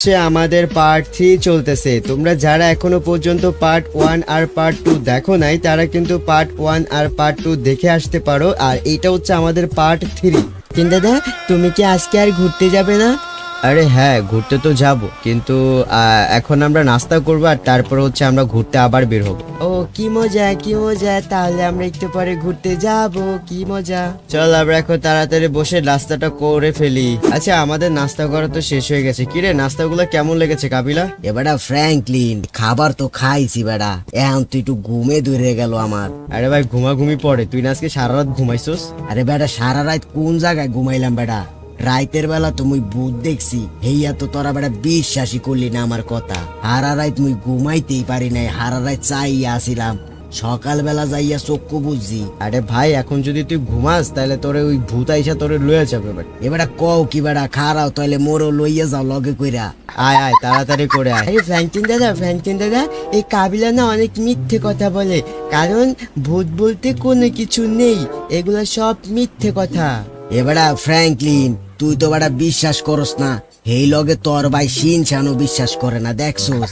আমাদের পার্ট 3 চলতেছে। তোমরা যারা এখনো পর্যন্ত পার্ট 1 আর পার্ট 2 দেখো নাই তারা কিন্তু পার্ট 1 আর পার্ট 2 দেখে আসতে পারো। আর এটা হচ্ছে আমাদের পার্ট 3। দাদা তুমি কি আজকে আর ঘুরতে যাবে না? আরে হ্যাঁ, ঘুরতে তো যাব, কিন্তু এখন আমরা নাস্তা করবো আর তারপর হচ্ছে আমরা ঘুরতে আবার বের হবো। ও কি মজা কি মজা, তাহলে আমরা একটু পরে ঘুরতে যাব, কি মজা। চল আমরা এখন তাড়াতাড়ি বসে নাস্তাটা করে ফেলি। আচ্ছা আমাদের নাস্তা করা তো শেষ হয়ে গেছে। কিরে নাস্তাগুলো কেমন লেগেছে কাবিলা? এবারে ফ্র্যাঙ্কলিন খাবার তো খাইছি বেড়া, এখন তুই একটু ঘুমে ধরে গেল আমার। আরে ভাই ঘুমাঘুমি পড়ে, তুই না আজকে সারা রাত ঘুমাইছস? আরে বেটা সারা রাত কোন জায়গায় ঘুমাইলাম বেটা? রাইতের বেলা তো মুই ভূত দেখছি, হেইয়া তো তোরা বেটা বিশ্বাসই করলি না আমার কথা। হারা রাত মুই ঘুমাইতেই পারি নাই, হারা রাত চাইয়া আসিলাম, সকালবেলা যাইয়া চক্ষু বুঝছি। আরে ভাই এখন যদি তুই ঘুমাস তাহলে তোরে ওই ভূত আইসা তোরে লয়ে যাবে। এবারে কও কি বেটা, খারাও তাহলে মোরও লইয়া যাও লগে কইরা। আয় আয় তাড়াতাড়ি করে আয়। আরে ফ্র্যাঙ্কলিন দাদা এই কাবিলা না অনেক মিথ্যে কথা বলে, কারণ ভূত বলতে কোনো কিছু নেই, এগুলো সব মিথ্যে কথা। এবারে ফ্র্যাঙ্কলিন তুই তো বেটা বিশ্বাস করস না, এই লগে তোর ভাই শিনশানও বিশ্বাস করে না। দেখছোস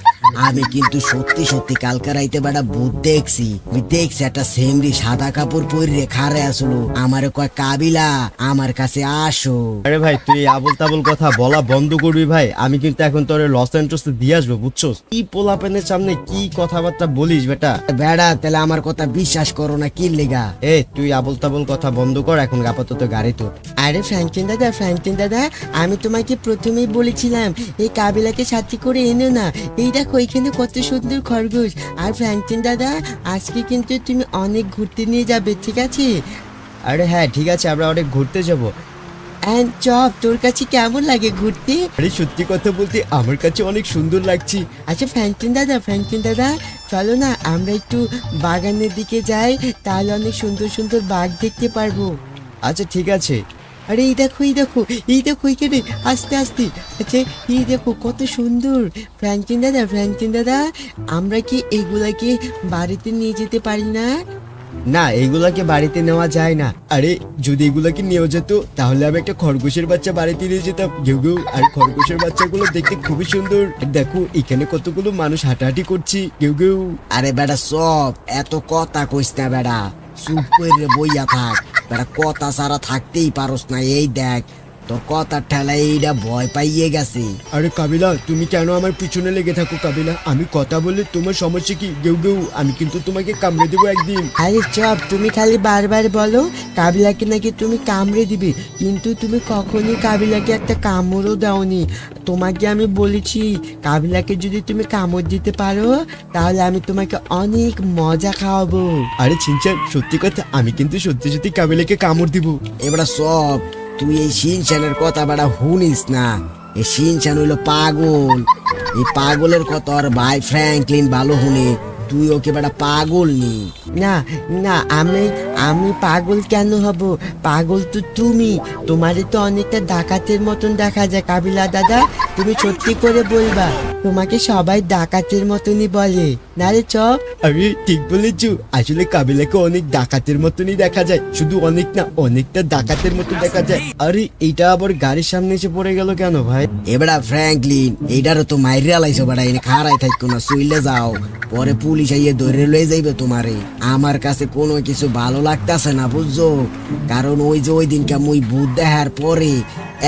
আমি কিন্তু সত্যি সত্যি কালকে রাইতে বেটা ভূত দেখছি। আমি দেখছি একটা সেমরি সাদা কাপড় পরে খারে আসলো, আমারে কয় কাবিলা আমার কাছে আসো। আরে ভাই তুই আবল তাবল কথা বলা বন্ধ করবি ভাই, আমি কিন্তু এখন তোর লস এন্টসে দিয়ে আসবো, বুঝছোস? কি পোলাপেনের সামনে কি কথাবার্তা বলিস বেটা? বেড়া তাহলে আমার কথা বিশ্বাস করো না কি লেগা? এ তুই আবল তাবল কথা বন্ধ কর, এখন আপাতত গাড়ি তোর। আরে ফ্র্যাঙ্কলিন দাদা আমি তোমাকে প্রথমেই বলেছিলাম এই কাবিলাকে সাথে করে এনো না। এই দেখো এখানে কত সুন্দর খরগোশ। আর ফ্র্যাঙ্কলিন দাদা আজকে কিন্তু তুমি অনেক ঘুরতে নিয়ে যাবে, ঠিক আছে? আরে হ্যাঁ ঠিক আছে, আমরা অনেক ঘুরতে যাবো। এন্ড চপ তোর কাছে কেমন লাগে ঘুরতে? আরে সত্যি কথা বলতে আমার কাছে অনেক সুন্দর লাগছে। আচ্ছা ফ্র্যাঙ্কলিন দাদা চলো না আমরা একটু বাগানের দিকে যাই, তাহলে অনেক সুন্দর সুন্দর বাঘ দেখতে পারবো। আচ্ছা ঠিক আছে। আরে এই দেখো এখানে আস্তে আস্তে। আচ্ছা এই দেখো কত সুন্দর। ফ্র্যাঙ্কলিন দাদা আমরা কি এগুলাকে বাড়িতে নিয়ে যেতে পারি না? না এগুলাকে বাড়িতে নেওয়া যায় না। আরে যদি এগুলাকে নিয়ে যেত তাহলে আমি একটা খরগোশের বাচ্চা বাড়িতে নিয়ে যেতাম, ঘেউ ঘেউ। আর খরগোশের বাচ্চাগুলো দেখতে খুবই সুন্দর। দেখো এখানে কতগুলো মানুষ হাঁটাহাঁটি করছে, ঘেউ ঘেউ। আরে বেটা সব এত কথা কইস না বেটা, চুপ করে বইয়া থাক বেটা, কথা ছাড়া থাকতেই পারস না। এই দেখ তোর কথার ঠেলায় এইটা ভয় পাইয়ে গেছে। আরে কাবিলা তুমি কেন আমার পিছনে লেগে থাকো কাবিলা? আমি কথা বললে তোমার সমস্যা কি? গেউ গেউ, আমি কিন্তু তোমাকে কামড়ে দেবো একদিন। আরে চপ তুমি খালি বারবার বলো কাবিলাকে নাকি তুমি কামড়ে দিবে, কিন্তু তুমি কখনই কাবিলাকে একটা কামড়ও দাওনি। তোমাকে আমি বলেছি কাবিলাকে যদি তুমি কামড় দিতে পারো তাহলে আমি তোমাকে অনেক মজা খাওয়াবো। আরে ছিনচান সত্যি কথা, আমি কিন্তু সত্যি সত্যি কাবিলাকে কামড় দিব। এবারে সব তুই এই শিনশানের কথা বেটা শুনিস না, এই শিনশান হইলো পাগল। এই পাগলের কথা আর ভাই ফ্র্যাঙ্কলিন ভালো শুনে, তুই ওকে বেটা পাগল নি। না আমি পাগল কেন হব? পাগল তো তুমি, তোমারে তো অনেকটা ডাকাতের মতন দেখা যায়। কাবিলা দাদা তুমি সত্যি করে বলবা, তোমাকে সবাই ডাকাতের মতনই বলে না রে চপ? আমি ঠিক বলেছো, আসলে কাবিলাকে অনেক ডাকাতের মতনই দেখা যায়, শুধু অনেক না অনেকটা ডাকাতের মতো দেখা যায়। আরে এইটা আবার গাড়ির সামনে এসে পড়ে গেল কেন ভাই? এবারে ফ্র্যাঙ্কলিন এইটারও তো মাইরিয়া লাইছো বেটা, এনে খাড়াই থাকো না, চইলে যাও, পরে পুলিশ আইয়ে ধরে লয়ে যাইবে তোমারে। আমার কাছে কোনো কিছু ভালো লাগতেছে না বুঝছো, কারণ ওই যে ওই দিনকে মুই ভূত দেখার পরে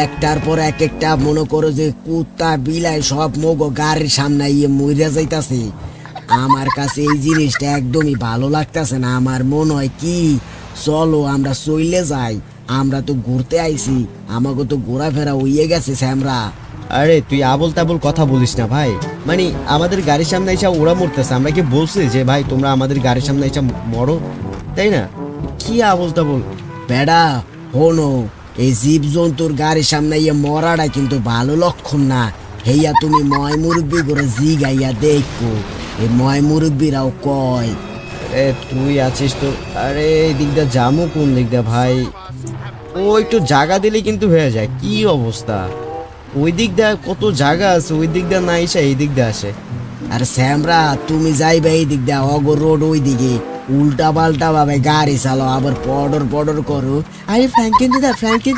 একটার পর এক একটা মনে করো যে কুত্তা বিলাই সব মগো গাড়ির সামনে ইয়ে মইরা যাইতাছে। আমার কাছে এই জিনিসটা একদমই ভালো লাগতেছে না। আমার মনে হয় কি চলো আমরা চইলে যাই, আমরা তো ঘুরতে আইছি, আমাকে তো ঘোরাফেরা হইয়ে গেছে স্যামরা। আরে তুই আবল তাবল কথা বলিস না ভাই, মানে আমাদের গাড়ির সামনে এসে ওরা মরতেছে, আমরা কি বলছি যে ভাই তোমরা আমাদের গাড়ির সামনে এসে মরো, তাই না? কি আবল তাবল বেড়া হনো, এই জীব জন্তুর গাড়ির সামনে ইয়ে মরাটা কিন্তু ভালো লক্ষণ না। হেইয়া তুমি ময় মুরব্বী করে জি গাইয়া দেখো, এই ময় মুরব্বীরাও কয়। এ তুই আছিস তো। আরে এই দিকটা জামু কোন দিকটা ভাই? ও একটু জায়গা দিলে কিন্তু হয়ে যায়। কি অবস্থা? ওই দিক দিয়ে কত জায়গা আছে, ওই দিক দিয়ে না এসে এই দিক দিয়ে আসে। আর স্যামরা তুমি যাইবে এই দিক দিয়ে, অগর রোড ওই দিকে, উল্টা পাল্টা ভাবে গাড়ি চালাও, আবার পডর পডর করো। আরে ফ্র্যাঙ্কলিন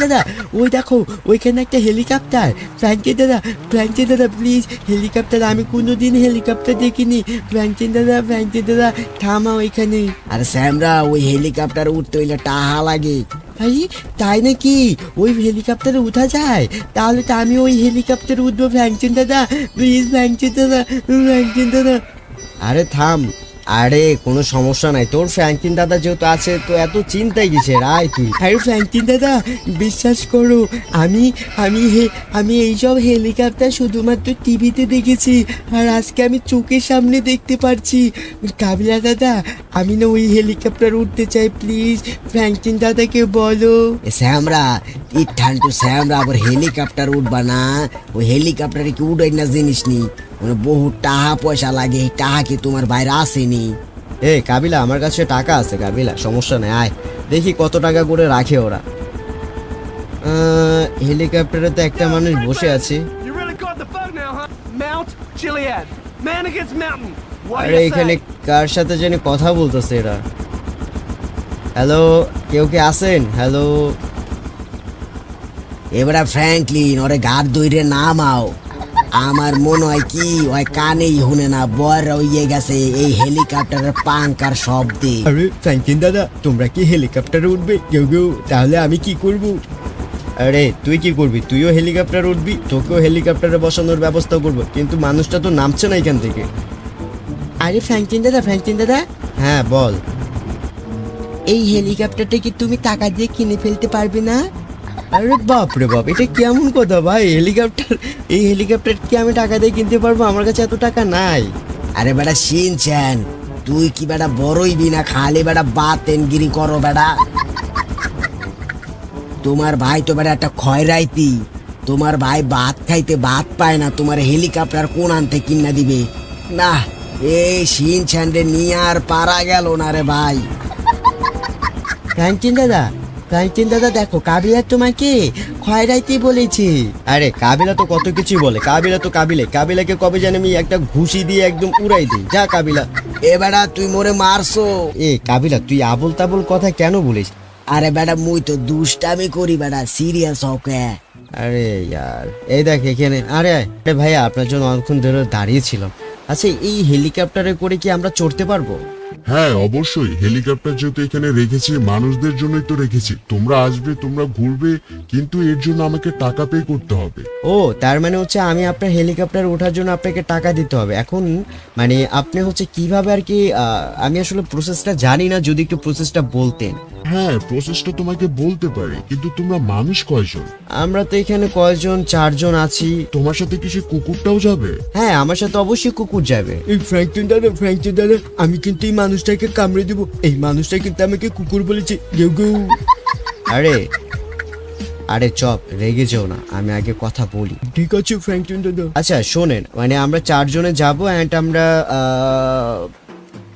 দাদা ওই দেখো ওইখানে একটা হেলিকপ্টার। ফ্র্যাঙ্কলিন দাদা প্লিজ হেলিকপ্টার, আমি কোনোদিন হেলিকপ্টার দেখিনি। ফ্র্যাঙ্কলিন দাদা থামা ওইখানে। আর স্যামরা, ওই হেলিকপ্টার উঠতে হইলে টাহা লাগে। আরে তাই নাকি? ওই হেলিকপ্টারে উঠা যায়? তাহলে তো আমি ওই হেলিকপ্টারে উঠবো ফ্র্যাঙ্কলিন দাদা, প্লিজ ফ্র্যাঙ্কলিন দাদা। আরে থাম, আরে কোনো সমস্যা নাই, তোর ফ্র্যাঙ্কলিন দাদা যেহেতু আছে তো এত চিন্তাই কিসের, আয় তুই। আরে ফ্র্যাঙ্কলিন দাদা বিশ্বাস করো, আমি এইসব হেলিকপ্টার শুধুমাত্র টিভিতে দেখেছি, আর আজকে আমি চোখের সামনে দেখতে পারছি। কাবিলা দাদা আমি না ওই হেলিকপ্টার উঠতে চাই, প্লিজ ফ্র্যাঙ্কলিন দাদাকে বলো। স্যামরা ইঠান্টু স্যামরা, আবার হেলিকপ্টার উঠবা না? ওই হেলিকপ্টারে কি উড়াই না জিনিস নি, মানে বহু টাকা পয়সা লাগে। এই টাকা কি তোমার বাইরে আসেনি? এ কাবিলা আমার কাছে টাকা আছে কাবিলা, সমস্যা নেই, আয় দেখি কত টাকা করে রাখে ওরা। হেলিকপ্টারে তো একটা মানুষ বসে আছে। You really got the phone now, huh? Mount Gilead. Man against mountain. What do আরে you এখানে say? কার সাথে জানি কথা বলতেছে এরা। হ্যালো, কেউ কে আছেন? হ্যালো। এবারে ফ্র্যাঙ্কলিন ওরে গার দইরে নামাও। আমার মনে হয় কি ওই কানেই শুনে না, বর হইয়ে গেছে এই হেলিকপ্টারের পাঙ্কার শব্দে। আরে ফ্র্যাঙ্কলিন দাদা তোমরা কি হেলিকপ্টারে উঠবে? কেউ তাহলে আমি কি করব? আরে তুই কি করবি? তুইও হেলিকপ্টারে উঠবি, তোকেও হেলিকপ্টারে বসানোর ব্যবস্থা করব, কিন্তু মানুষটা তো নামছে না এখান থেকে। আরে ফ্র্যাঙ্কলিন দাদা হ্যাঁ বল। এই হেলিকপ্টারটা কি তুমি টাকা দিয়ে কিনে ফেলতে পারবে না? আরে বাপ রে বাপ, এটা কেমন কথা ভাই? এই হেলিকপ্টার কি আমি টাকা দিয়ে কিনতে পারবো? আমার কাছে এত টাকা নাই। আরে বেটা শিনচ্যান, তুই কি বেটা বড়ই বিনা খালি বেটা বাতেনগিরি করো বেটা। তোমার ভাই তো বেটা একটা খয়রাইতি, তোমার ভাই ভাত খাইতে ভাত পায় না, তোমার হেলিকপ্টার কোন আনতে কিনা দিবে না? এই শিনচ্যান রে নিয়ে আর পারা গেল না রে ভাই। ফ্র্যাঙ্কলিন দাদা দেখো কাবিলা তোমাকে খয়রাইতে বলেছে। আরে কাবিলা তো কত কিছু বলে, কাবিলাকে কবে জানি আমি একটা ঘুষি দিয়ে একদম উড়াই দিই। যা কাবিলা। এ বেটা তুই মোরে মারছো। এ কাবিলা তুই আবল তাবল কথা কেন বলিস? আরে বেটা মুই তো দুষ্টামি করি বেটা, সিরিয়াস হকে। আরে ইয়ার এই দেখ এখানে। আরে ভাইয়া আপনার জন্য অনেকক্ষণ ধরে দাঁড়িয়েছিলাম। আচ্ছা এই হেলিকপ্টারে করে কি আমরা চড়তে পারবো? হ্যাঁ অবশ্যই, হেলিকপ্টার যেহেতু এখানে রেখেছি মানুষদের জন্যই তো রেখেছি। তোমরা আসবে, তোমরা ঘুরবে, কিন্তু এর জন্য আমাকে টাকা পে করতে হবে। ও তার মানে হচ্ছে আমি আপনার হেলিকপ্টার ওঠার জন্য আপনাকে টাকা দিতে হবে। এখন মানে আপনি হচ্ছে কিভাবে আর কি, আমি আসলে প্রসেসটা জানি না, যদি একটু প্রসেসটা বলতেন। হ্যাঁ প্রসেসটা তোমাকে বলতে পারি, কিন্তু তোমরা মানুষ কয়জন? আমরা তো এখানে কয়জন, 4 জন আছি। তোমার সাথে কি সে কুকুরটাও যাবে? হ্যাঁ আমার সাথে অবশ্যই কুকুর যাবে। এই ফ্র্যাঙ্কলিন দাদা আমি কিন্তু এই মানুষটাকে কামড়ে দেবো। এই মানুষটা কিন্তু আমাকে কুকুর বলেছে। আরে চপ, রেগে যেও না, আমি আগে কথা বলি। ঠিক আছে ফ্র্যাঙ্কলিন দাদা। আচ্ছা শোনেন, মানে আমরা 4 জনে যাবো, এন্ড আমরা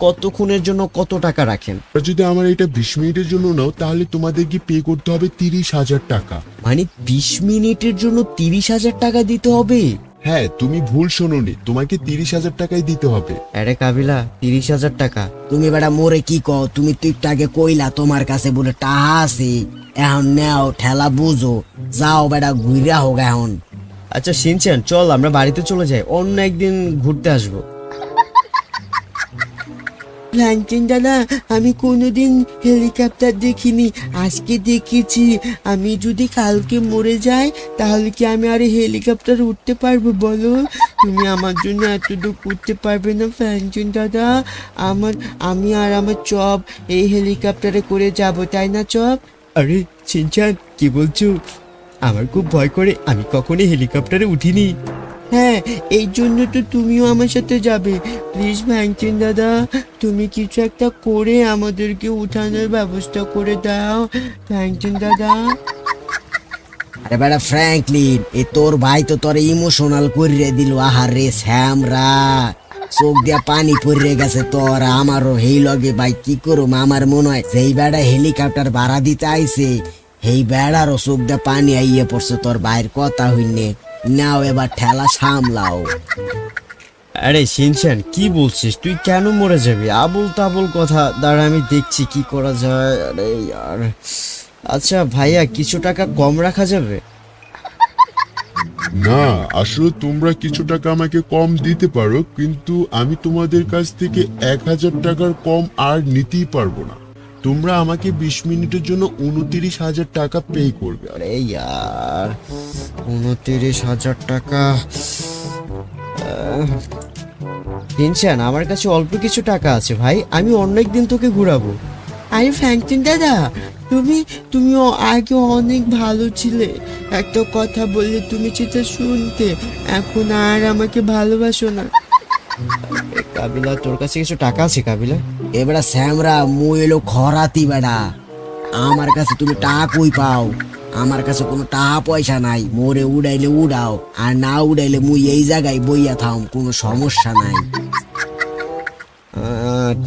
কতক্ষণের জন্য কত টাকা রাখেন? আর যদি আমার এটা 20 মিনিটের জন্য নাও, তাহলে তোমাদেরকে পে করতে হবে 30,000 টাকা। মানে 20 মিনিটের জন্য 30,000 টাকা দিতে হবে? হ্যাঁ তুমি ভুল শোনোনি, তোমাকে 30,000 টাকাই দিতে হবে। আরে কাবিলা 30,000 টাকা? তুমি বেটা মোরে কি কও? তুমি তো একটু আগে কইলা তোমার কাছে বলে টাহা আছে, এখন নেও ঠেলা বুঝো, যাও বেটা ঘুরা হোক এখন। আচ্ছা শিনচ্যান চল আমরা বাড়িতে চলে যাই, অন্য একদিন ঘুরতে আসবো। ফ্র্যাঙ্কলিন দাদা আমি কোনোদিন হেলিকপ্টার দেখিনি, আজকে দেখেছি। আমি যদি কালকে মরে যাই তাহলে কি আমি আর হেলিকপ্টার উঠতে পারবো বলো? তুমি আমার জন্য এতটুকু উঠতে পারবে না ফ্র্যাঙ্কলিন দাদা? আমি আর আমার চপ এই হেলিকপ্টারে করে যাব, তাই না চপ? আরে শিনচ্যান কি বলছো? আমার খুব ভয় করে, আমি কখনো হেলিকপ্টারে উঠিনি। হ্যাঁ এই জন্য তো তুমিও আমার সাথে যাবে। প্লিজ ফ্র্যাঙ্কলিন দাদা তুমি কিছু একটা করে আমাদেরকে উঠানোর ব্যবস্থা করে দাও ফ্র্যাঙ্কলিন দাদা। আরে বেটা ফ্র্যাঙ্কলিন, এ তোর ভাই তো তোর ইমোশনাল করিয়ে দিল। আহারে শ্যামরা, চোখ দিয়া পানি পড়ে গেছে তোর। আমারও হেই লগে ভাই কি করুম, আমার মনে হয় যেই বেড়া হেলিকপ্টার ভাড়া দিতে আইছে সেই বেড়ারও চোখ দিয়া পানি আইয়ে পড়ছে তোর ভাইয়ের কথা হইনে। নাও এবার ঠেলা সামলাও। আরে শিনচান কি বলছিস, তুই কেন মরে যাবি? আবল তাবল কথা, দাঁড়া আমি দেখছি কি করা যায়। আরে ইয়ার, আচ্ছা ভাইয়া কিছু টাকা কম রাখা যাবে? না, আসলে তোমরা কিছু টাকা আমাকে কম দিতে পারো, কিন্তু আমি তোমাদের কাছ থেকে 1000 টাকার কম আর নিতেই পারবো না। তোমরা আমাকে 20 মিনিটের জন্য 29,000 টাকা পে করবে। আরে ইয়ার, 29,000 টাকা। টেনশন, আমার কাছে অল্প কিছু টাকা আছে ভাই, আমি অন্য একদিন তোকে ঘুরাবো। আরে ফ্র্যাঙ্কলিন দাদা, তুমিও আগে অনেক ভালো ছিলে, একটা কথা বললে তুমি সেটা শুনতে, এখন আর আমাকে ভালোবাসো না। কাবিলা, তোর কাছে কিছু টাকা আছে কাবিলা? এবারে স্যামরা মুই এলো খরাতি বেড়া, আমার কাছে তুমি টাকা কই পাও? আমার কাছে কোনো টাকা পয়সা নাই, মোরে উড়াইলে উড়াও, আর না উড়াইলে মুই এই জায়গায় বইয়া থাম, কোনো সমস্যা নাই।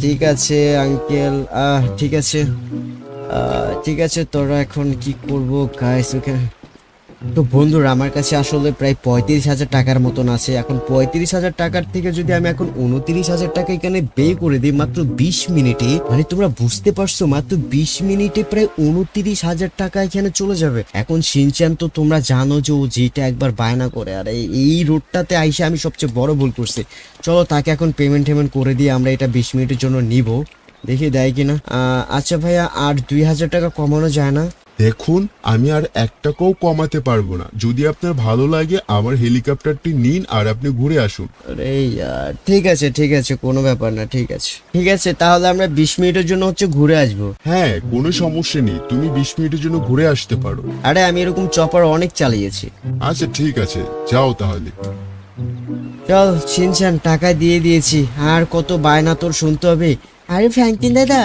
ঠিক আছে আঙ্কেল, ঠিক আছে, ঠিক আছে, তোরা এখন কি করবো গাইস? ওকে তো বন্ধুরা, আমার কাছে আসলে প্রায় 35,000 টাকার মতন আছে। এখন 35,000 টাকার থেকে যদি আমি এখন 29,000 টাকা এখানে বে করে দিই মাত্র 20 মিনিটে, মানে তোমরা বুঝতে পারছো, মাত্র 20 মিনিটে প্রায় 29,000 টাকা এখানে চলে যাবে। এখন শিনচান তো তোমরা জানো যে ও যেটা একবার বায়না করে, আর এই রোডটাতে আইসে আমি সবচেয়ে বড় ভুল করছি। চলো তাকে এখন পেমেন্ট করে দিয়ে আমরা এটা 20 মিনিটের জন্য নিব, দেখি দেয় কিনা। আচ্ছা ভাইয়া, আর 2,000 টাকা কমানো যায় না? দেখুন, আমি আর 1 টাকাও কমাতে পারবো না। যদি আপনার ভালো লাগে আমার হেলিকপ্টারটি নিন আর আপনি ঘুরে আসুন। আরে ইয়ার, ঠিক আছে ঠিক আছে, কোনো ব্যাপার না, ঠিক আছে ঠিক আছে, তাহলে আমরা 20 মিনিটের জন্য হচ্ছে ঘুরে আসবো। হ্যাঁ, কোনো সমস্যা নেই, তুমি 20 মিনিটের জন্য ঘুরে আসতে পারো। আরে আমি এরকম চপার অনেক চালিয়েছি। আচ্ছা ঠিক আছে, যাও তাহলে। চল শিনচান, টাকা দিয়ে দিয়েছি, আর কত বায়না তোর শুনতে হবে। আরে ফ্র্যাঙ্কলিন দাদা,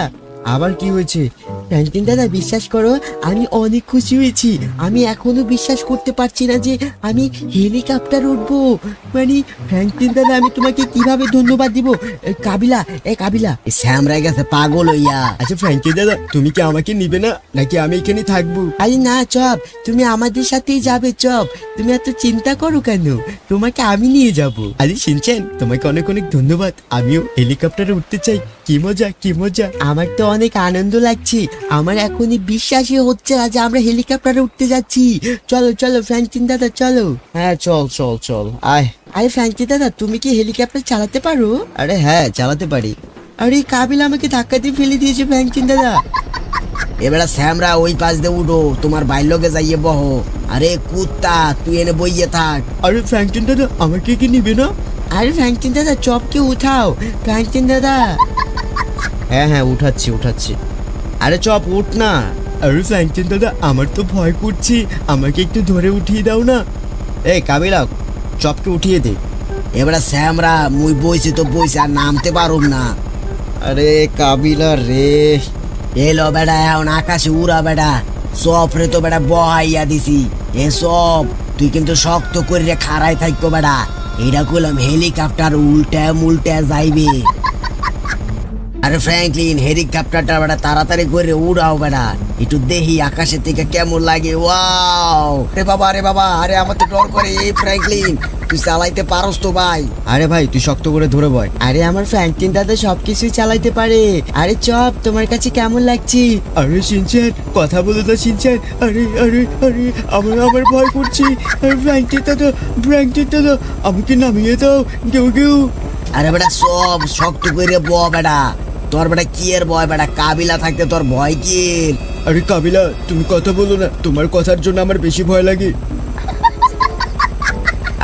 আবার কি হয়েছে? ফ্র্যাঙ্কলিন দাদা বিশ্বাস করো, আমি অনেক খুশি হয়েছি। আমি এখনো বিশ্বাস করতে পারছি না যে আমি হেলিকপ্টার উঠবো। মানে ফ্র্যাঙ্কলিন দাদা, আমি তোমাকে কিভাবে ধন্যবাদ দিব? কাবিলা, কাবিলা, স্যামরা গেছে পাগল হইয়া। আচ্ছা ফ্র্যাঙ্কলিন দাদা, তুমি কি আমাকে নিবে না, নাকি আমি এখানে থাকবো? আরে না চপ, তুমি আমাদের সাথেই যাবে। চপ, তুমি এত চিন্তা করো কেন? তোমাকে আমি নিয়ে যাব। আরে শিনচান, তোমাকে অনেক অনেক ধন্যবাদ। আমিও হেলিকপ্টারে উঠতে চাই। কি মজা কি মজা, আমার তো অনেক আনন্দ লাগছে। আমার এখনই বিশ্বাসই হচ্ছে না যে আমরা হেলিকপ্টারে উঠতে যাচ্ছি। চলো চলো ফ্র্যাঙ্কলিন দাদা, চলো। হ্যাঁ চল চল চল, আয়। আরে ফ্র্যাঙ্কলিন দাদা, তুমি কি হেলিকপ্টার চালাতে পারো? আরে হ্যাঁ, চালাতে পারি। আরে কাবিলা আমাকে ধাক্কা দিয়ে ফেলে দিয়েছে ফ্র্যাঙ্কলিন দাদা। এবারে স্যামরা ওই পাশ দিয়ে উঠো, তোমার বাইলকে যাইয়ে বহো। আরে কুত্তা, তুই এনে বইয়ে থাক। আরে ফ্র্যাঙ্কলিন দাদা, আমাকে কি নিবে না? আরে ফ্র্যাঙ্কলিন দাদা, চপকে উঠাও। ফ্র্যাঙ্কলিন দাদা, হ্যাঁ হ্যাঁ, উঠাচ্ছি উঠাচ্ছি। আরে চপ উঠ না। আরে ফ্র্যাঙ্কলিন দাদা, আমার তো ভয় করছি, আমাকে একটু ধরে উঠিয়ে দাও না। এই কাবিলা, চপকে উঠিয়ে দে। এবারে স্যামরা মুই বইছি তো বইছি, আর নামতে পারুম না। আরে কাবিলা রে, এলো বেটা, এখন আকাশে উড়া বেটা। সব রে তো বেটা বহাইয়া দিছি। এ সব তুই কিন্তু শক্ত করে খাড়াই থাকবো বেটা। এটা করলাম হেলিকপ্টার উল্টা মুল্টা যাইবে। আরে ফ্র্যাঙ্কলিন, হেলিকপ্টারটা বেটা তাড়াতাড়ি করে উড়াও বেটা, একটু দেখি আকাশের থেকে কেমন লাগে। ওয়াও রে বাবা, রে বাবা, আরে আমার তো ডর করে। এই ফ্র্যাঙ্কলিন, তুই চালাইতে পারস তো ভাই? আরে ভাই তুই শক্ত করে ধরে বয়। আরে আমার ফ্র্যাঙ্কলিন দাদা সবকিছুই চালাইতে পারে। আরে চপ, তোমার কাছে কেমন লাগছে? আরে শিনচান, কথা বলো না শিনচান। আরে আরে আরে, আমার ভয় করছে। আরে ফ্র্যাঙ্কলিন দাদা, ফ্র্যাঙ্কলিন দাদা, আমাকে নামিয়ে দাও। কেউ কেউ। আরে বেটা সব শক্ত করে ব বেটা, তোর বেটা কি এর ভয় বেটা? কাবিলা থাকতে তোর ভয় কি? আরে কাবিলা, তুমি কথা বলো না, তোমার কথার জন্য আমার বেশি ভয় লাগে।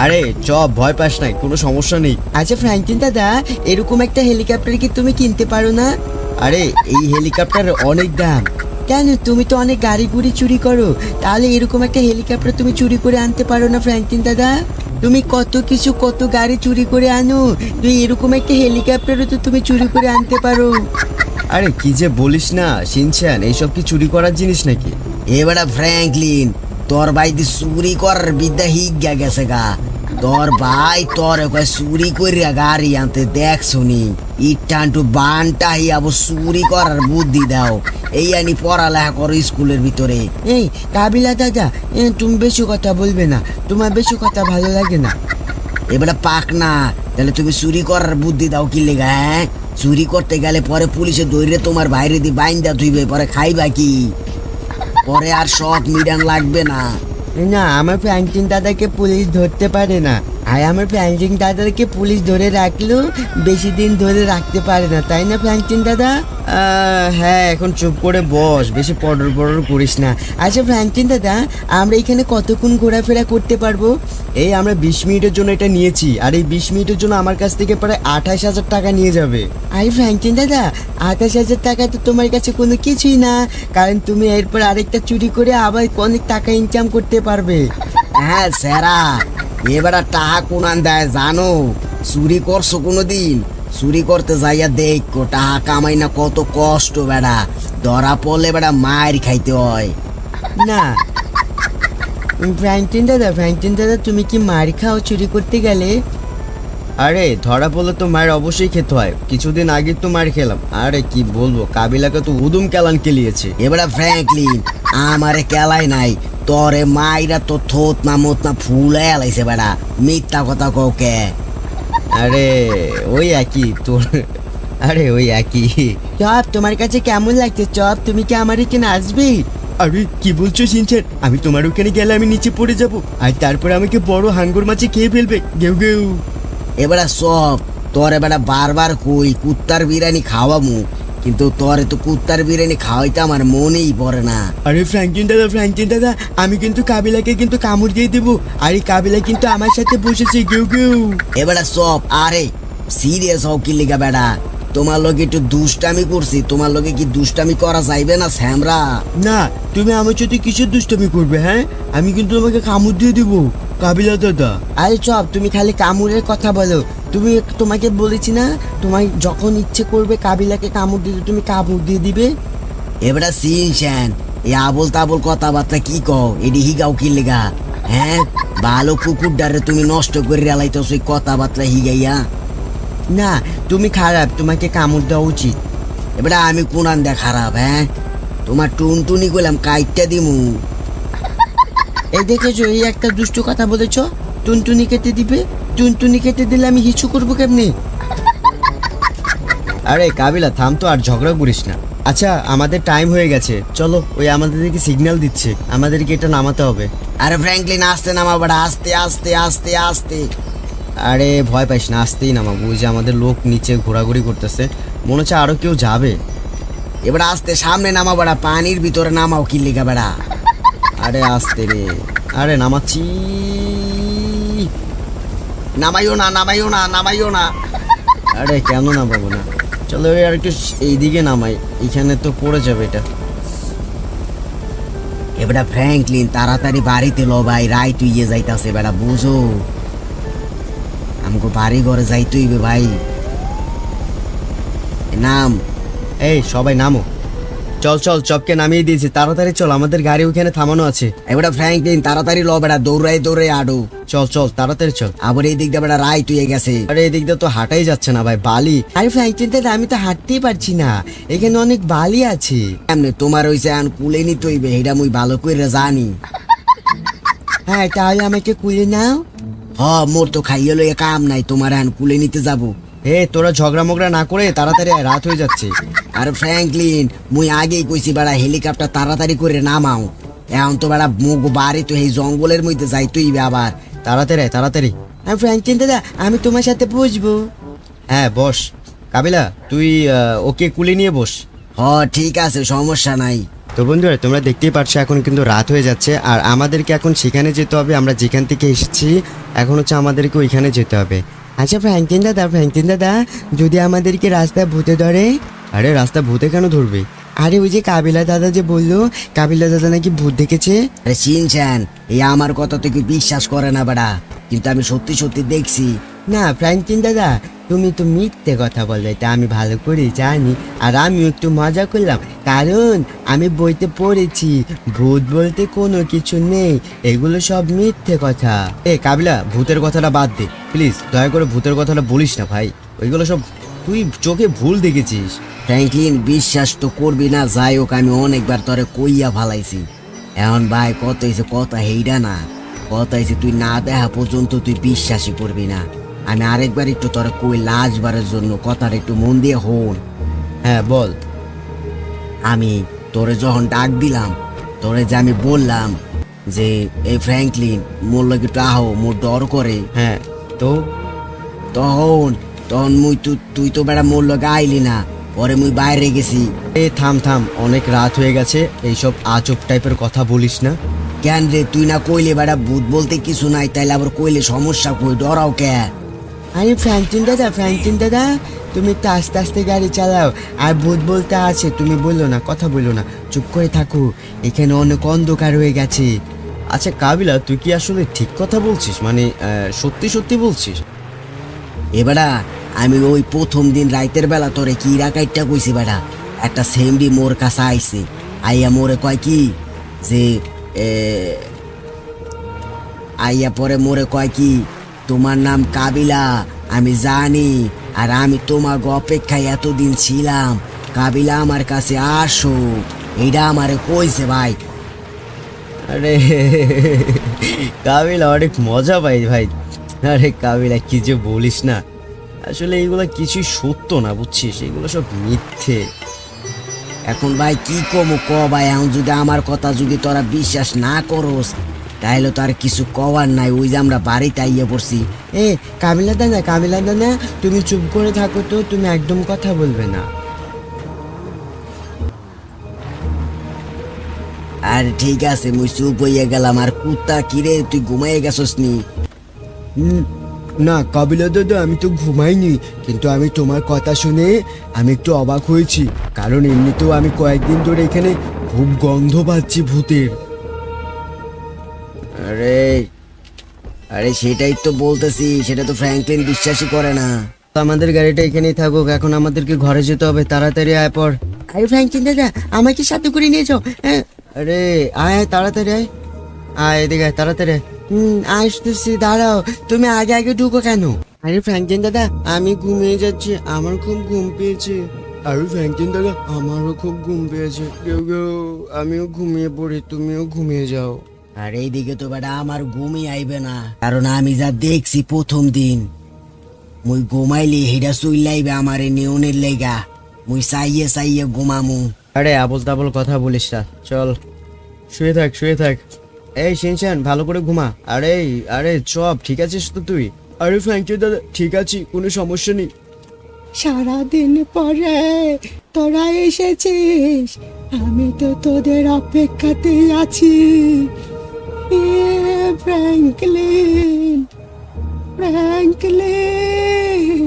আরে চপ, ভয় পাস নাই, কোনো সমস্যা নেই। আচ্ছা ফ্র্যাঙ্কলিন দাদা, এরকম একটা হেলিকপ্টার কি তুমি কিনতে পারো না? আরে এই হেলিকপ্টার অনেক দাম। কেন, তুমি তো অনেক গাড়ি গুড়ি চুরি করো, তাহলে এরকম একটা হেলিকপ্টার তুমি চুরি করে আনতে পারো না ফ্র্যাঙ্কলিন দাদা? তুমি কত কিছু, কত গাড়ি চুরি করে আনো, তুই এরকম একটা হেলিকপ্টারও তো তুমি চুরি করে আনতে পারো। আরে কি যে বলিস না শিনচান, এইসব কি চুরি করার জিনিস নাকি? এবারে ফ্র্যাঙ্কলিন, তোর ভাই দি চুরি করার বিদ্যা হিগা গেছে গা। তোর ভাই তোর চুরি করিয়া গাড়ি আনতে দেখ শুনি, ইটান্টু বানটা হিয়াবো চুরি করার বুদ্ধি দাও। এই আনি পড়ালেখা করো স্কুলের ভিতরে। এই কাবিলা দাদা, তুমি বেশি কথা বলবে না, তোমার বেশি কথা ভালো লাগে না। এবারে পাক না, তাহলে তুমি চুরি করার বুদ্ধি দাও কি লেগা? হ্যাঁ, চুরি করতে গেলে পরে পুলিশে দৌড়ে তোমার বাইরে দিয়ে বাইন্দা ধুইবে, পরে খাইবা কি? পরে আর শখ মিডান লাগবে না। না, আমার ফ্র্যাঙ্কলিন দাদাকে পুলিশ ধরতে পারে না, আর আমার ফ্র্যাঙ্কলিন দাদাকে পুলিশ ধরে রাখলেও বেশি দিন ধরে রাখতে পারে না, তাই না ফ্র্যাঙ্কলিন দাদা? হ্যাঁ, এখন চুপ করে বস, বেশি পডর পডর করিস না। আচ্ছা ফ্র্যাঙ্কলিন দাদা, আমরা এখানে কতক্ষণ ঘোরাফেরা করতে পারবো? এই আমরা 20 মিনিটের জন্য এটা নিয়েছি, আর এই 20 মিনিটের জন্য আমার কাছ থেকে প্রায় 28,000 টাকা নিয়ে যাবে। আরে ফ্র্যাঙ্কলিন দাদা, 28,000 টাকা তো তোমার কাছে কোনো কিছুই না, কারণ তুমি এরপর আরেকটা চুরি করে আবার অনেক টাকা ইনকাম করতে পারবে। হ্যাঁ স্যারা, এবারে টাকা কোনান দেয় জানো? চুরি করছো কোনোদিন? চুরি করতে যাইয়া দেখো টাকা কামাই না কত কষ্ট বেড়া, ধরা পড়লে বেড়া মায়ের খাইতে হয়। না ফ্র্যাঙ্কলিন দাদা, তুমি কি মার খাও চুরি করতে গেলে? আরে ধরা পড়লে তো মায়ের অবশ্যই খেতে হয়, কিছুদিন আগে তো মার খেলাম। আরে কি বলবো, কাবিলাকে তো উদুম কেলান কেলিয়েছে। এবারে ফ্র্যাঙ্কলিন আমারে কেলাই নাই, তোরে মাইরা তো থোত না মত না ফুলে এলাইছে বেড়া, মিথ্যা কথা কওকে। আরে ওই একই তোর, আরে ওই একই। চপ, তোমার কাছে কেমন লাগছে চপ? তুমি কি আমার এখানে আসবে? আরে কি বলছো সিনচার, আমি তোমার ওখানে গেলে আমি নিচে পড়ে যাব, আর তারপরে আমাকে বড় হাঙ্গর মাছে খেয়ে ফেলবে। গেউ গেউ। এবারে সব তোরে বেড়া বারবার কই কুত্তার বিরিয়ানি খাওয়ামু, কিন্তু তোরে তো কুত্তার বিরিয়ানি খাওয়াইতে আমার মনেই পড়ে না। আরে ফ্র্যাঙ্কলিন দাদা, আমি কিন্তু কাবিলাকে কিন্তু কামড় দিয়ে দেবো, আর এই কাবিলা কিন্তু আমার সাথে বসেছে। গেউ গেউ। এবারে সব আরে সিরিয়াস হও কি লিগা বেড়া? তোমার লগে একটু দুষ্টামি করছি, তোমার লগে কি দুষ্টামি করা যাইবে না স্যামরা? না, তুমি আমার সাথে কিসের দুষ্টামি করবে? হ্যাঁ, আমি কিন্তু তোমাকে কামড় দিয়ে দেবো কাবিলা দাদা। আরে চপ, তুমি খালি কামড়ের কথা বলো। তোমাকে বলেছি না, তোমার যখন ইচ্ছে করবে কাবিলাকে কামড় দিতে, তুমি কামড় দিয়ে দিবে। এবারে সিনশান এই আবল তাবল কথাবার্তা কি কও? এডি হিগাও কি লিগা? হ্যাঁ, ভালো কুকুর ডারে তুমি নষ্ট করে রেলাইতেছো এই কথাবার্তা হিগাইয়া। না, তুমি খারাপ, তোমাকে কামড় দেওয়া উচিত। এবারে আমি কোনান দে খারাপ? হ্যাঁ, তোমার টুনটুনি কইলাম কাইটটা দিমু। এই দেখেছো, এই একটা দুষ্টু কথা বলেছো, টুনটুনি কেটে দিবে। টুনটুনি কেটে দিলে আমি হিচু করবো কেমনি? আরে কাবিলা থাম তো, আর ঝগড়া করিস না। আচ্ছা, আমাদের টাইম হয়ে গেছে, চলো। ওই আমাদেরকে সিগন্যাল দিচ্ছে, আমাদেরকে এটা নামাতে হবে। আরে ফ্র্যাঙ্কলিন আস্তে নামা বেড়া, আস্তে আস্তে আস্তে আস্তে। আরে ভয় পাইস না, আসতেই নামাবো। ওই যে আমাদের লোক নিচে ঘোরাঘুরি করতেছে, মনে হচ্ছে আরো কেউ যাবে। এবার আস্তে সামনে নামা বেড়া, পানির ভিতরে নামাও কি লিগা বেড়া? আরে আসতে রে, আরে নামাচ্ছি। নামাইও না নামাইও না নামাইও না। আরে কেন নামাবো না, চলো আর একটু এইদিকে নামাই, এখানে তো পড়ে যাবে এটা। এবারে ফ্র্যাঙ্কলিন তাড়াতাড়ি বাড়িতে লো ভাই, রাই তুই যাইতাছে বেড়া, বুঝো আমাকে বাড়ি ঘরে যাইতে হইবে ভাই। নাম। এই সবাই নামো, চল চল, চপকে নামিয়ে দিয়েছি, তাড়াতাড়ি চল, আমাদের গাড়ি ওখানে থামানো আছে। এবারে ফ্র্যাঙ্কলিন তাড়াতাড়ি লো বেড়া, দৌড়াই দৌড়াই আডো। চল চল, তাড়াতাড়ি চল। আবার এই দিক দিয়ে বেড়া রাই তুই গেছে। আরে এই দিক দিয়ে তো হাঁটাই যাচ্ছে না ভাই, বালি। আরে ফ্র্যাঙ্কলিন দাদা, আমি তো হাঁটতেই পারছি না, এখানে অনেক বালি আছে। এমনি তোমার হইছে আন কুলে নিতে হইবে, এটা মুই ভালো করে জানি। হ্যাঁ, তাহলে আমাকে কুলে নাও। হ, মোর তো খাইয়ে লইয়া কাম নাই, তোমার আন কুলে নিতে যাবো। তোরা ঝগড়া মগড়া না করে তাড়াতাড়ি আয়, রাত হয়ে যাচ্ছে। আর ফ্র্যাঙ্কলিন মুই আগেই কইছি বেড়া হেলিকপ্টার তাড়াতাড়ি করে নামাও, এখন তো বেড়া মুখ বাড়ি তো এই জঙ্গলের মধ্যে যাই তুই আবার। তাড়াতাড়ি আয়, তাড়াতাড়ি। ফ্র্যাঙ্কলিন দাদা, আমি তোমার সাথে বসবো। হ্যাঁ বস। কাবিলা তুই ওকে কুলে নিয়ে বস। হ ঠিক আছে, সমস্যা নাই। তো বন্ধুরা, তোমরা দেখতেই পাচ্ছ এখন কিন্তু রাত হয়ে যাচ্ছে, আর আমাদেরকে এখন সেখানে যেতে হবে। আমরা যেখান থেকে এসেছি এখন হচ্ছে আমাদেরকে ওইখানে যেতে হবে। আচ্ছা ফ্র্যাঙ্কলিন দাদা, যদি আমাদেরকে রাস্তায় ভূতে ধরে? আরে রাস্তা ভূতে কেন ধরবে? আরে ওই যে কাবিলা দাদা যে বললো, কাবিলা দাদা নাকি ভূত দেখেছে। আরে চিনছেন, এই আমার কথা তো কি বিশ্বাস করে না বেড়া, কিন্তু আমি সত্যি সত্যি দেখছি। না ফ্র্যাঙ্কলিন দাদা, তুমি তো মিথ্যে কথা বললে, এটা আমি ভালো করে জানি, আর আমিও একটু মজা করলাম, কারণ আমি বইতে পড়েছি ভূত বলতে কোনো কিছু নেই, এগুলো সব মিথ্যে কথা। কাবিলা, ভূতের কথাটা বাদ দে প্লিজ, দয়া করে ভূতের কথাটা বলিস না ভাই, ওইগুলো সব তুই চোখে ভুল দেখেছিস। ফ্র্যাঙ্কলিন বিশ্বাস তো করবি না, যাই হোক আমি অনেকবার তোরে কইয়া ফালাইছি, এখন ভাই কত হয়েছে কথা হেইডা না। কথা হয়েছে তুই না দেখা পর্যন্ত তুই বিশ্বাসই করবি না। আমি আরেকবার একটু তোরা কই লাস্টবারের জন্য কথাটা একটু মন দিয়ে হন। হ্যাঁ বল। আমি তোরে যখন ডাক দিলাম, তোরে যে আমি বললাম যে এই ফ্র্যাঙ্কলিন মোর লগে একটু আহো, মোর ডর করে। হ্যাঁ তো তখন তখন তুই তো বেড়া মোর লগে আইলি না, পরে মুই বাইরে গেছি। এ থাম থাম, অনেক রাত হয়ে গেছে, এইসব আজব টাইপের কথা বলিস না। কেন রে, তুই না কইলে বেড়া ভূত বলতে কিছু নাই, তাইলে আবার কইলে সমস্যা কই, ডরাও কে? আরে ফ্র্যাঙ্কলিন দাদা তুমি একটু আস্তে আস্তে গাড়ি চালাও, আর ভূত বলতে আছে তুমি বললো না, কথা বললো না, চুপ করে থাকো, এখানে অনেক অন্ধকার হয়ে গেছে। আচ্ছা কাবিলা, তুই কি আসলে ঠিক কথা বলছিস, মানে সত্যি সত্যি বলছিস? এবারা আমি ওই প্রথম দিন রাইতের বেলা তোরে কি রাকাইটটা কইছি বেড়া, একটা সেমডি মোর কাছে আইছে, আইয়া মোরে কয় কি যে আইয়া পরে মোরে কয় কি তোমার নাম কাবিলা, আমি জানি, আর আমি তোমার অপেক্ষায় এতদিন ছিলাম, কাবিলা আমার কাছে আসো, এইটা আমারে কইছে ভাই। আরে কাবিলা অনেক মজা পাই ভাই। আরে কাবিলা কি যে বলিস না, আসলে এইগুলো কিছুই সত্য না বুঝছিস, এগুলো সব মিথ্যে। এখন ভাই কি কমু ক ভাই, এখন যদি আমার কথা যদি তোরা বিশ্বাস না করস তাহলে তো আর কিছু কওয়ার নাই, ওই যে আমরা বাড়িতে আইয়া পড়ছি। এ কাবিলা দাদা তুমি চুপ করে থাকো তো, তুমি একদম কথা বলবে না। আর ঠিক আছে মুই চুপ হইয়া গেলাম। আর কুত্তা কিরে, তুই ঘুমাইয়ে গেছস নি? না কাবিলা দাদা, আমি তো ঘুমাইনি, কিন্তু আমি তোমার কথা শুনে আমি একটু অবাক হয়েছি, কারণ এমনিতেও আমি কয়েকদিন ধরে এখানে খুব গন্ধ পাচ্ছি ভূতের। আরে আরে সেটাই তো বলতেছি, সেটা তো ফ্র্যাঙ্কলিন বিশ্বাসই করে না। আমাদের গাড়িটা এখানেই থাকুক, এখন আমাদেরকে ঘরে যেতে হবে, তাড়াতাড়ি আয় পর। আরে ফ্র্যাঙ্কলিন দাদা, আমাকে সাথে করে নিয়ে যাও। হ্যাঁ আরে আয় তাড়াতাড়ি আয়, আয় এদিকে আয় তাড়াতাড়ি। আসতেছি, দাঁড়াও, তুমি আগে আগে ঢুকো কেন? আরে ফ্র্যাঙ্কলিন দাদা, আমি ঘুমিয়ে যাচ্ছি, আমার খুব ঘুম পেয়েছে। আরে ফ্র্যাঙ্কলিন দাদা, আমারও খুব ঘুম পেয়েছে, কেউ আমিও ঘুমিয়ে পড়ি, তুমিও ঘুমিয়ে যাও। আর এইদিকে তো বেটা আমার ঘুমই আইবে না, কারণ আমি যা দেখছি প্রথম দিন, মুই ঘুমাইলি হেডা চুইলাইবে আমারে নিয়নের লেগা, মুই চাইয়ে চাইয়ে ঘুমামু। আরে আবল তাবল কথা বলিস না, চল শুয়ে থাক শুয়ে থাক। এই শিনশান, ভালো করে ঘুমা। আরে আরে চপ, ঠিক আছিস তো তুই? আরে ফ্র্যাঙ্কলিন দাদা, ঠিক আছি, কোনো সমস্যা নেই। সারাদিন পরে তোরা এসেছিস, আমি তো তোদের অপেক্ষাতেই আছি। এ ফ্র্যাঙ্কলিন, ফ্র্যাঙ্কলিন,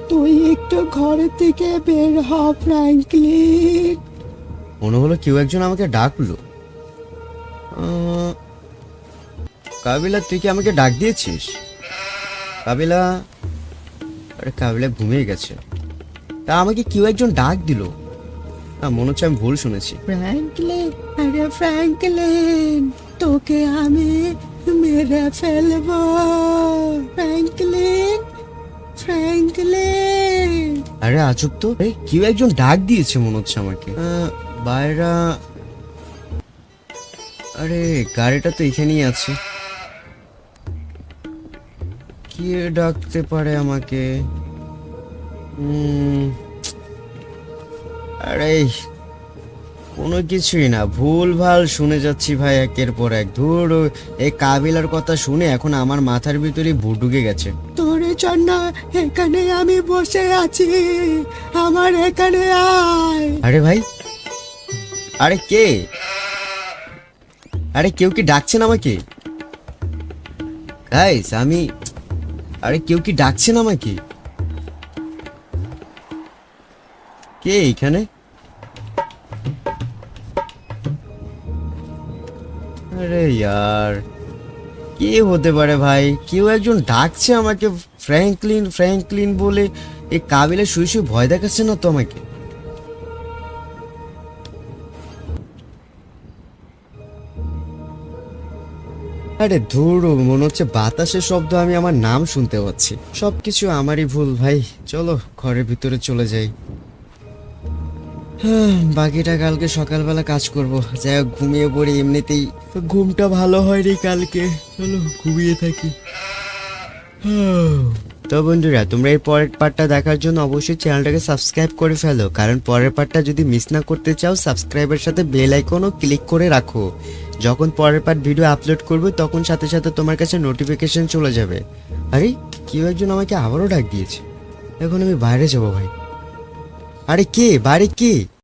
তুই একটু ঘর থেকে বের হ ফ্র্যাঙ্কলিন। মনে হলো কেউ একজন আমাকে ডাকলো। কাবিলা, তুই কি আমাকে ডাক দিয়েছিস? কাবিলা, আরে কাবিলা ঘুমিয়ে গেছে, তা আমাকে কেউ একজন ডাক দিল, মনে হচ্ছে আমি ভুল শুনেছি। ফ্র্যাঙ্কলিন, আরে ফ্র্যাঙ্কলিন, তোকে আমি মেরে ফেলবো। Franklin, Franklin. আরে আজব তো, কেউ একজন ডাক দিয়েছে মনে হচ্ছে আমাকে। বাইরা, আরে গাড়িটা তো এখানেই আছে, কে ডাকতে পারে আমাকে? আরে কোনো কিছুই না, ভুল ভাল শুনে যাচ্ছি ভাই একের পর এক। ধুর, এই কাবিলার কথা শুনে এখন আমার মাথার ভিতরে ভূত ঢুকে গেছে। তোর জন্য এখানে আমি বসে আছি, আমার এখানে আয়। আরে ভাই, আরে কে? আরে কেউ কি ডাকছেন আমাকে? গাইস আমি, আরে কেউ কি ডাকছেন আমাকে? কে এখানে? আরে ইয়ার, কে হতে পারে ভাই? কেউ একজন ডাকছে আমাকে ফ্র্যাঙ্কলিন ফ্র্যাঙ্কলিন বলে। এই কাবিলা শুয়ে শুয়ে ভয় দেখাচ্ছে না তো আমাকে? আরে ধুর, মনে হচ্ছে বাতাসের শব্দ, আমি আমার নাম শুনতে পাচ্ছি। সবকিছু আমারই ভুল ভাই, চলো ঘরের ভিতরে চলে যাই। বাকিটা কালকে সকালবেলা কাজ করব। যাই হোক, ঘুমিয়ে পড়ি, এমনিতেই ঘুমটা ভালো হয় রে কালকে। চলো ঘুমিয়ে থাকি। তো বন্ধুরা, তোমরা এই পরের পার্টটা দেখার জন্য অবশ্যই চ্যানেলটাকে সাবস্ক্রাইব করে ফেলো, কারণ পরের পার্টটা যদি মিস না করতে চাও সাবস্ক্রাইবের সাথে বেল আইকনও ক্লিক করে রাখো। যখন পরের পার্ট ভিডিও আপলোড করবে তখন সাথে সাথে তোমার কাছে নোটিফিকেশন চলে যাবে। আরে কেউ একজন আমাকে আবারও ডাক দিয়েছে, এখন আমি বাইরে যাবো ভাই। আরে কে, বাইরে কে?